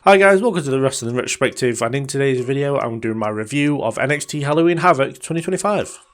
Hi guys, welcome to the Wrestling Retrospective, and in today's video I'm doing my review of NXT Halloween Havoc 2025.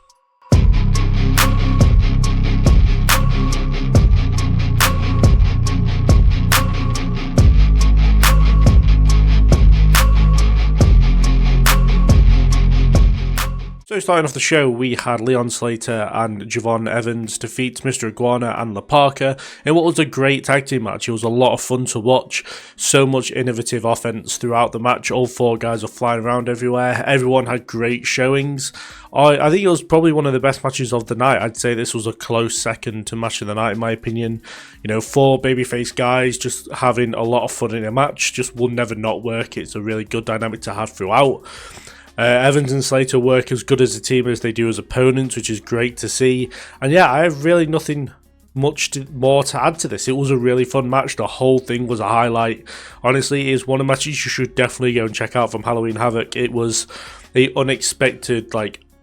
So starting off the show, we had Leon Slater and Javon Evans defeat Mr. Iguana and La Parka in what was a great tag team match. It was a lot of fun to watch, so much innovative offense throughout the match. All four guys were flying around everywhere, everyone had great showings. I think it was probably one of the best matches of the night. I'd say this was a close second to match of the night in my opinion. You know, four babyface guys just having a lot of fun in a match just will never not work. It's a really good dynamic to have throughout. Evans and Slater work as good as a team as they do as opponents, which is great to see. And yeah, I have really nothing much more to add to this. It was a really fun match. The whole thing was a highlight. Honestly, it is one of the matches you should definitely go and check out from Halloween Havoc. It was a unexpected,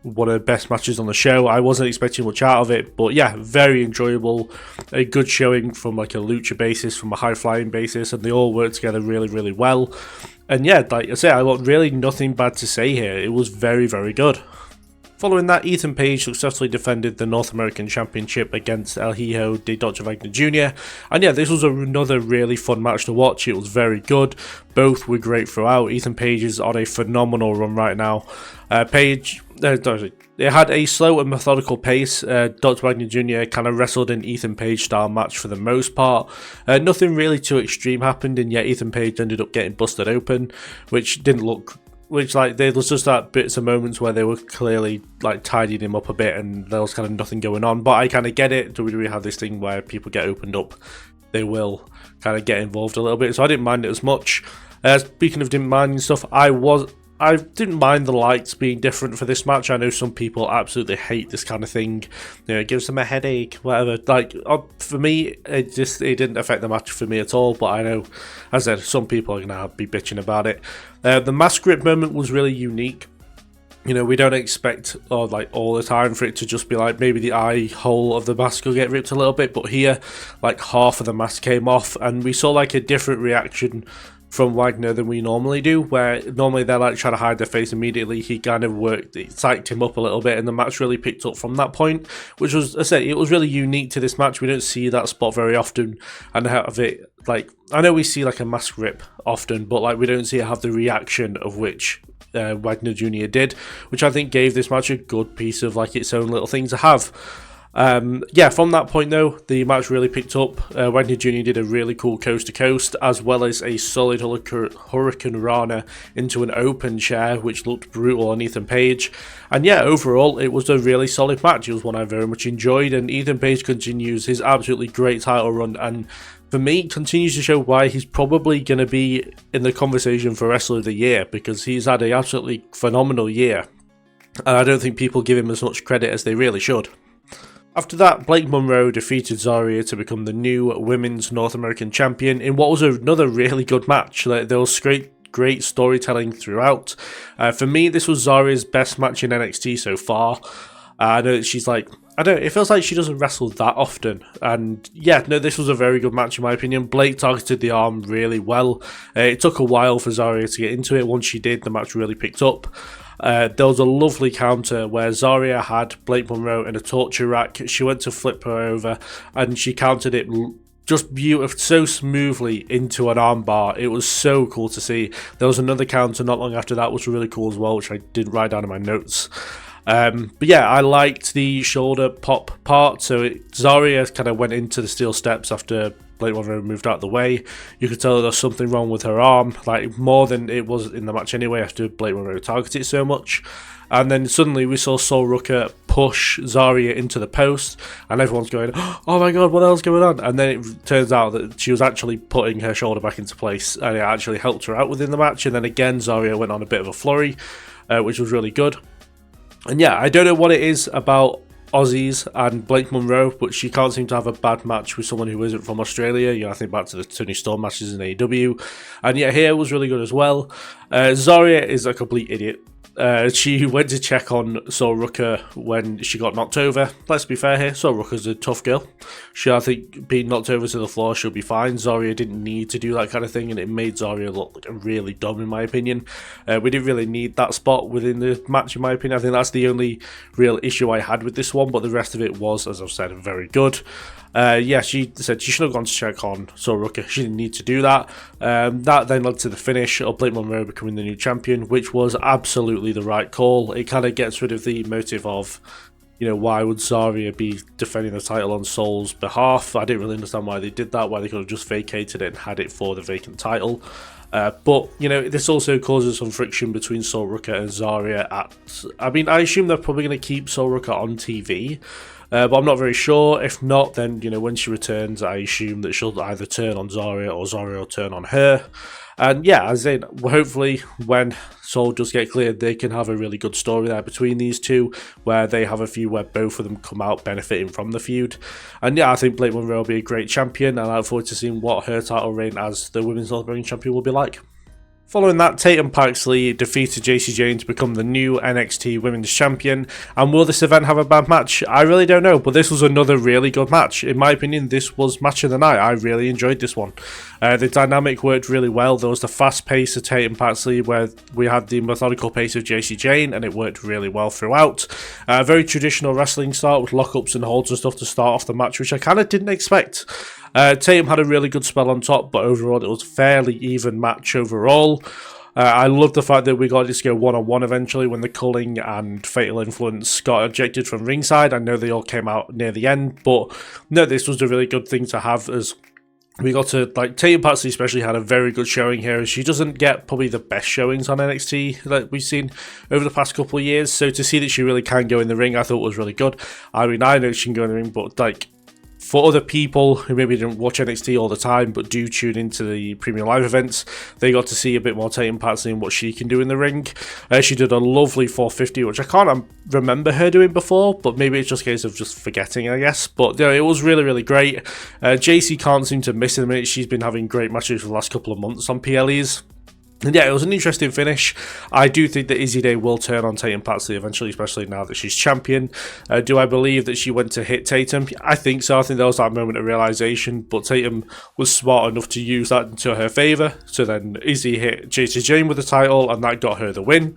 one of the best matches on the show. I wasn't expecting much out of it, but yeah, very enjoyable. A good showing from a lucha basis, from a high flying basis, and they all worked together really, really well. And yeah, like I say, I got really nothing bad to say here. It was very, very good. Following that, Ethan Page successfully defended the North American Championship against El Hijo de Dr. Wagner Jr. And yeah, this was another really fun match to watch. It was very good. Both were great throughout. Ethan Page is on a phenomenal run right now. It had a slow and methodical pace. Dr. Wagner Jr. kind of wrestled an Ethan Page style match for the most part. Nothing really too extreme happened, and yet Ethan Page ended up getting busted open, which didn't look... there was just that bits of moments where they were clearly tidying him up a bit and there was kind of nothing going on. But I kind of get it. WWE have this thing where people get opened up, they will kind of get involved a little bit. So I didn't mind it as much. Speaking of didn't mind stuff, I didn't mind the lights being different for this match. I know some people absolutely hate this kind of thing. You know, it gives them a headache, whatever. For me, it didn't affect the match for me at all. But I know, as I said, some people are gonna be bitching about it. The mask rip moment was really unique. You know, we don't expect all the time for it to just be maybe the eye hole of the mask will get ripped a little bit, but here half of the mask came off, and we saw a different reaction from Wagner than we normally do, where normally they're trying to hide their face immediately. He kind of psyched him up a little bit, and the match really picked up from that point, which was, I say, it was really unique to this match. We don't see that spot very often, and have it, I know we see a mask rip often, but we don't see it have the reaction of which Wagner Jr. did, which I think gave this match a good piece of its own little thing to have. Yeah, from that point though, the match really picked up. Wagner Jr. did a really cool coast to coast, as well as a solid Hurricane Rana into an open chair, which looked brutal on Ethan Page. And yeah, overall, it was a really solid match. It was one I very much enjoyed, and Ethan Page continues his absolutely great title run, and for me, continues to show why he's probably going to be in the conversation for Wrestler of the Year, because he's had an absolutely phenomenal year, and I don't think people give him as much credit as they really should. After that, Blake Monroe defeated Zarya to become the new Women's North American Champion in what was another really good match. There was great storytelling throughout. For me, this was Zarya's best match in NXT so far. I know that she's it feels like she doesn't wrestle that often. And yeah, no, this was a very good match in my opinion. Blake targeted the arm really well. It took a while for Zarya to get into it. Once she did, the match really picked up. There was a lovely counter where Zarya had Blake Monroe in a torture rack. She went to flip her over, and she countered it just beautiful, so smoothly into an armbar. It was so cool to see. There was another counter not long after that, which was really cool as well, which I didn't write down in my notes. But yeah, I liked the shoulder pop part. So Zarya kind of went into the steel steps after Blake Monroe moved out of the way. You could tell there was something wrong with her arm, more than it was in the match anyway, after Blake Monroe targeted it so much. And then suddenly we saw Sol Rucker push Zarya into the post, and everyone's going, oh my god, what else is going on? And then it turns out that she was actually putting her shoulder back into place, and it actually helped her out within the match. And then again, Zarya went on a bit of a flurry, which was really good. And yeah, I don't know what it is about Aussies and Blake Monroe, but she can't seem to have a bad match with someone who isn't from Australia. You know, I think back to the Tony Storm matches in AEW, and yeah, here was really good as well. Zarya is a complete idiot. She went to check on Sol Rucker when she got knocked over. Let's be fair here, Sol Rucker's a tough girl. I think, being knocked over to the floor, she'll be fine. Zarya didn't need to do that kind of thing, and it made Zarya look like really dumb, in my opinion. We didn't really need that spot within the match, in my opinion. I think that's the only real issue I had with this one, but the rest of it was, as I've said, very good. She said she should have gone to check on Sol Rucker. She didn't need to do that. That then led to the finish of Blake Monroe becoming the new champion, which was absolutely the right call. It kind of gets rid of the motive of, why would Zarya be defending the title on Sol's behalf? I didn't really understand why they did that, why they could have just vacated it and had it for the vacant title. But this also causes some friction between Sol Rucker and Zarya. I assume they're probably going to keep Sol Rucker on TV. But I'm not very sure. If not, then, when she returns, I assume that she'll either turn on Zarya or Zarya will turn on her. And yeah, as I said, hopefully when Sol does get cleared, they can have a really good story there between these two, where they have a feud where both of them come out benefiting from the feud. And yeah, I think Blake Monroe will be a great champion, and I look forward to seeing what her title reign as the Women's North American Champion will be like. Following that, Tatum Paxley defeated Jacy Jayne to become the new NXT Women's Champion. And will this event have a bad match? I really don't know, but this was another really good match. In my opinion, this was match of the night. I really enjoyed this one. The dynamic worked really well. There was the fast pace of Tatum Paxley, where we had the methodical pace of Jacy Jayne, and it worked really well throughout. Very traditional wrestling start with lockups and holds and stuff to start off the match, which I kind of didn't expect. Tatum had a really good spell on top, but overall it was a fairly even match overall. I love the fact that we got to go one-on-one eventually when the Culling and Fatal Influence got ejected from ringside. I know they all came out near the end, but no, this was a really good thing to have, as we got to, Tatum Paxley especially had a very good showing here. She doesn't get probably the best showings on NXT that we've seen over the past couple of years, so to see that she really can go in the ring, I thought was really good. I know she can go in the ring, but for other people who maybe didn't watch NXT all the time but do tune into the premium live events, they got to see a bit more Tatum Paxley and what she can do in the ring. She did a lovely 450, which I can't remember her doing before, but maybe it's just a case of just forgetting, I guess. But it was really, really great. JC can't seem to miss in a minute. She's been having great matches for the last couple of months on PLEs. And yeah, it was an interesting finish. I do think that Izzy Day will turn on Tatum Paxley eventually, especially now that she's champion. Do I believe that she went to hit Tatum? I think so. I think there was that moment of realization, but Tatum was smart enough to use that to her favour. So then Izzy hit Jacy Jayne with the title, and that got her the win.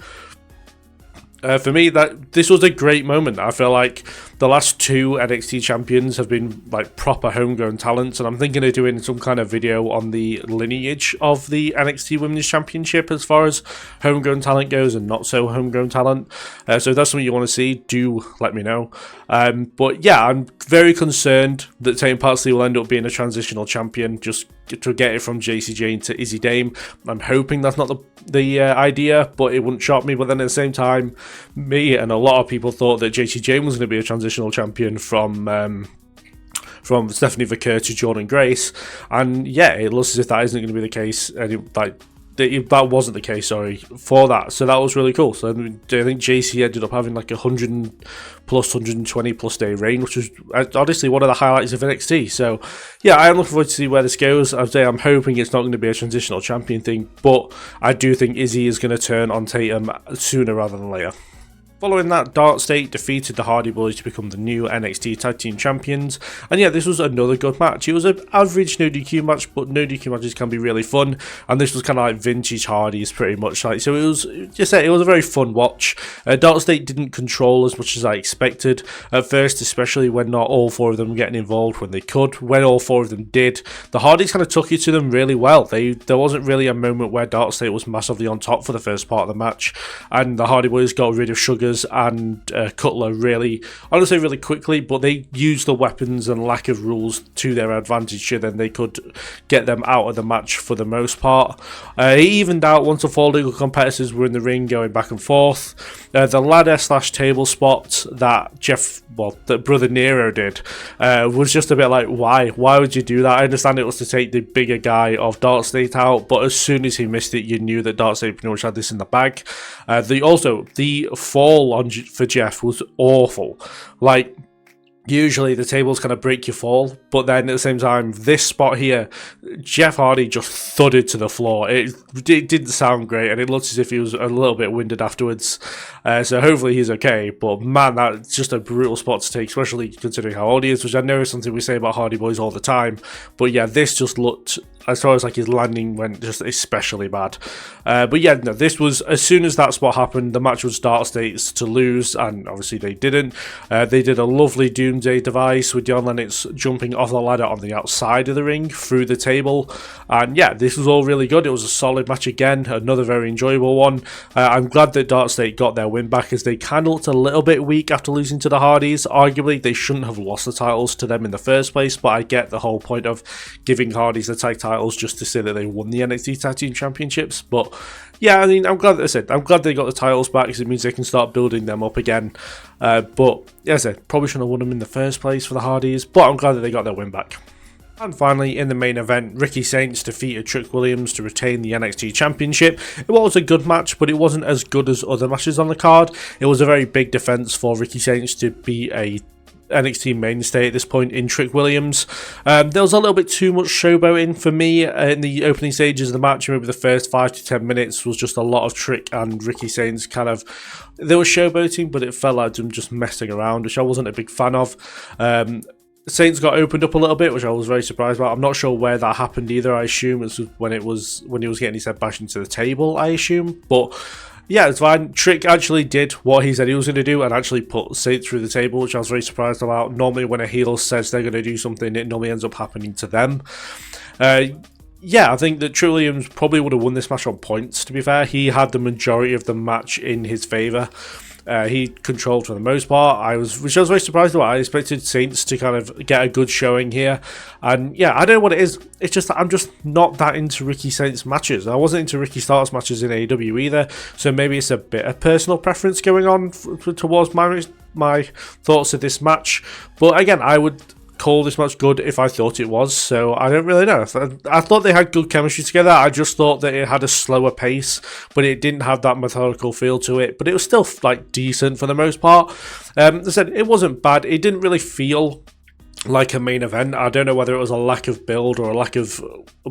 For me, this was a great moment. I feel like the last two NXT champions have been proper homegrown talents, and I'm thinking of doing some kind of video on the lineage of the NXT Women's Championship as far as homegrown talent goes and not so homegrown talent. So if that's something you want to see, do let me know. But yeah, I'm very concerned that Tatum Paxley will end up being a transitional champion, just to get it from Jacy Jayne to Izzy Dame. I'm hoping that's not the idea, but it wouldn't shock me. But then at the same time, me and a lot of people thought that Jacy Jayne was going to be a transitional champion from Stephanie Vaquer to Jordan Grace, and yeah, it looks as if that isn't going to be the case. And that wasn't the case, for that. So that was really cool. So I think JC ended up having 120 plus day reign, which was honestly one of the highlights of NXT. So yeah, I am looking forward to see where this goes. I'm hoping it's not going to be a transitional champion thing, but I do think Izzy is going to turn on Tatum sooner rather than later. Following that, Dark State defeated the Hardy Boys to become the new NXT Tag Team Champions. And yeah, this was another good match. It was an average no DQ match, but no DQ matches can be really fun. And this was kind of like vintage Hardys, pretty much. So it was a very fun watch. Dark State didn't control as much as I expected at first, especially when not all four of them were getting involved when they could. When all four of them did, the Hardys kind of took it to them really well. There wasn't really a moment where Dark State was massively on top for the first part of the match. And the Hardy Boys got rid of Sugar and Cutler really quickly, but they used the weapons and lack of rules to their advantage, so then they could get them out of the match for the most part. It evened out once the four legal competitors were in the ring going back and forth. The ladder / table spot that that Brother Nero did was just a bit like, why would you do that? I understand it was to take the bigger guy of Dark State out, but as soon as he missed it, you knew that Dark State pretty much had this in the bag. The fall for Jeff was awful. usually the tables kind of break your fall, but then at the same time, this spot here, Jeff Hardy just thudded to the floor. It didn't sound great, and it looked as if he was a little bit winded afterwards. So hopefully he's okay, but man, that's just a brutal spot to take, especially considering how old he is, which I know is something we say about Hardy Boys all the time. But yeah, this just looked, as far as like his landing went, just especially bad. But yeah, no, this was, as soon as that spot happened, the match would start states to lose, and obviously they didn't. They did a lovely Doomsday device with John Lennox jumping off the ladder on the outside of the ring through the table, and yeah, this was all really good. It was a solid match again, another very enjoyable one. I'm glad that Dark State got their win back, as they kind of looked a little bit weak after losing to the Hardys. Arguably, they shouldn't have lost the titles to them in the first place, but I get the whole point of giving Hardys the tag titles just to say that they won the NXT Tag Team Championships. But yeah, I mean, I'm glad they got the titles back, because it means they can start building them up again. But yeah, as I said, probably shouldn't have won them in the first place for the Hardys, but I'm glad that they got their win back. And finally, in the main event, Ricky Saints defeated Trick Williams to retain the NXT Championship. It was a good match, but it wasn't as good as other matches on the card. It was a very big defense for Ricky Saints to be a NXT mainstay at this point in Trick Williams. There was a little bit too much showboating for me in the opening stages of the match. Maybe the first 5 to 10 minutes was just a lot of Trick and Ricky Saints they were showboating, but it felt like them just messing around, which I wasn't a big fan of. Saints got opened up a little bit, which I was very surprised about. I'm not sure where that happened either. I assume it was when he was getting his head bashed into the table, I assume. But yeah, it's fine. Trick actually did what he said he was going to do and actually put Saints through the table, which I was very surprised about. Normally when a heel says they're going to do something, it normally ends up happening to them. Yeah, I think that Trick Williams probably would have won this match on points, to be fair. He had the majority of the match in his favour. He controlled for the most part, which I was very surprised about. I expected Saints to kind of get a good showing here. And yeah, I don't know what it is. It's just that I'm just not that into Ricky Saints matches. I wasn't into Ricky Starks matches in AEW either. So maybe it's a bit of personal preference going on towards my thoughts of this match. But again, I would call this match good if I thought it was, so I don't really know. I thought they had good chemistry together. I just thought that it had a slower pace, but it didn't have that methodical feel to it, but it was still like decent for the most part. As I said, it wasn't bad. It didn't really feel like a main event. I don't know whether it was a lack of build or a lack of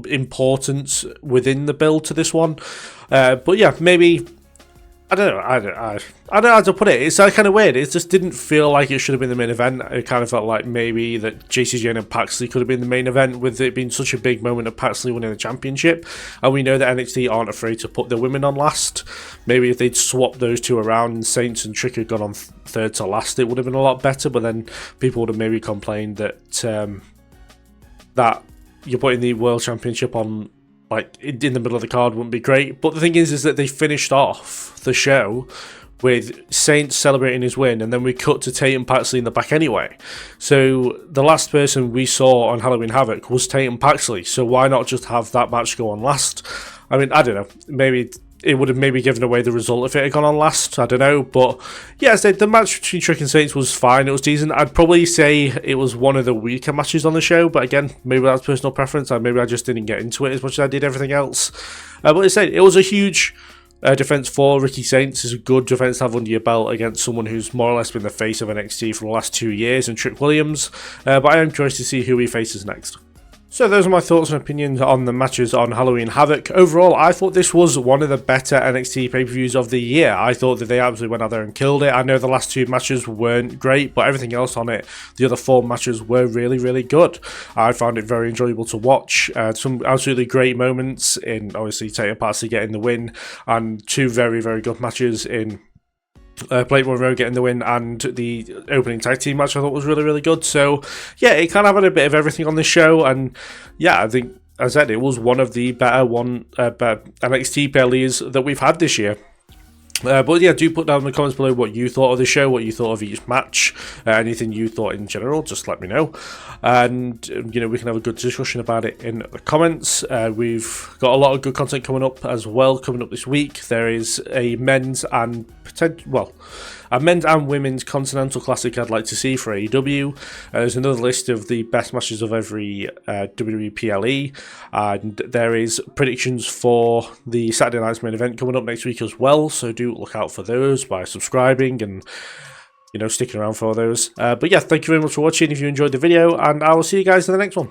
importance within the build to this one, but yeah, maybe I don't know. I don't know how to put it. It's kind of weird. It just didn't feel like it should have been the main event. It kind of felt like maybe that JC Jane and Paxley could have been the main event, with it being such a big moment of Paxley winning the championship. And we know that NXT aren't afraid to put the women on last. Maybe if they'd swapped those two around and Saints and Trick had gone on third to last, it would have been a lot better. But then people would have maybe complained that that you're putting the World Championship on like in the middle of the card wouldn't be great. But the thing is that they finished off the show with Saints celebrating his win, and then we cut to Tate and Paxley in the back anyway. So the last person we saw on Halloween Havoc was Tate and Paxley, so why not just have that match go on last? I mean, I don't know, maybe it would have maybe given away the result if it had gone on last, I don't know. But yeah, so the match between Trick and Saints was fine, it was decent. I'd probably say it was one of the weaker matches on the show, but again, maybe that's personal preference, and maybe I just didn't get into it as much as I did everything else. But I said, it was a huge defense for Ricky Saints. It's a good defense to have under your belt against someone who's more or less been the face of NXT for the last 2 years, and Trick Williams. But I am curious to see who he faces next. So those are my thoughts and opinions on the matches on Halloween Havoc. Overall, I thought this was one of the better NXT pay-per-views of the year. I thought that they absolutely went out there and killed it. I know the last 2 matches weren't great, but everything else on it, the other 4 matches were really, really good. I found it very enjoyable to watch. Some absolutely great moments in, obviously, Tate and Patsy getting the win, and 2 very, very good matches in Blake Monroe getting the win and the opening tag team match I thought was really, really good. So yeah, it kind of had a bit of everything on the show, and yeah, I think, as I said, it was one of the better NXT bellies that we've had this year. But yeah, do put down in the comments below what you thought of the show, what you thought of each match, anything you thought in general, just let me know. And, you know, we can have a good discussion about it in the comments. We've got a lot of good content coming up as well, coming up this week. There is a men's and women's Continental Classic I'd like to see for AEW. There's another list of the best matches of every WWE PLE, and there is predictions for the Saturday night's main event coming up next week as well, so do look out for those by subscribing and sticking around for those. But yeah, thank you very much for watching if you enjoyed the video, and I will see you guys in the next one.